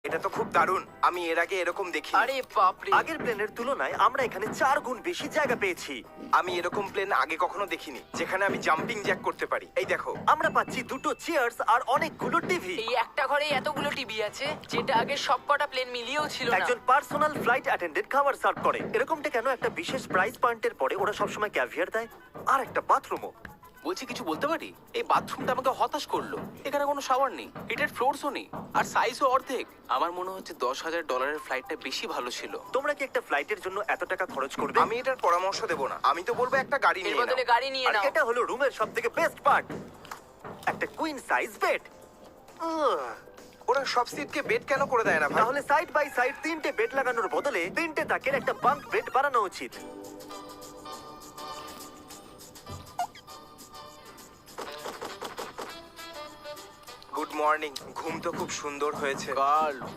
এটা তো খুব দারুণ, আমি এর আগে এরকম দেখিনি। আরে বাপরে। আগের প্লেনের তুলনায় আমরা এখানে 4 গুণ বেশি জায়গা পেয়েছি। আমি এরকম প্লেন আগে কখনো দেখিনি যেখানে আমি জাম্পিং জ্যাক করতে পারি। এই দেখো, আমরা পাচ্ছি দুটো চেয়ার্স আর অনেকগুলো টিভি। এই একটা ঘরে এতগুলো টিভি আছে, যেটা আগে সবকটা প্লেন মিলিয়েও ছিল না। একজন পার্সোনাল ফ্লাইট অ্যাটেন্ডেন্ট খাবার সার্ভ করে। এরকমটা কেন? একটা বিশেষ প্রাইস পয়েন্টের পরে ওরা সবসময় ক্যাভিয়ার দেয়। আর একটা বাথরুমও। বলছি কিছু বলতে পারি? এই বাথরুমটা আমাকে হতাশ করলো। এখানে কোনো শাওয়ার নেই, হিটেড ফ্লোরসও নেই, আর সাইজও অর্ধেক। আমার মনে হচ্ছে $10,000 ফ্লাইটটা বেশি ভালো ছিল। তোমরা কি একটা ফ্লাইটের জন্য এত টাকা খরচ করবে? আমি এটার পরামর্শ দেব না। আমি তো বলবো একটা গাড়ি এর নিয়ে নাও। বদলে গাড়ি নিয়ে আর নাও। এটা হলো রুমের সবথেকে বেস্ট পার্ট, একটা কুইন সাইজ বেড। ওরা সব সিটকে বেড কেন করে দেয় না ভাই? তাহলে সাইড বাই সাইড 3টে বেড লাগানোর বদলে 3টে তাকের একটা বাঙ্ক বেড বানানো উচিত। Good morning. ঘুম তো খুব সুন্দর হয়েছে। কাল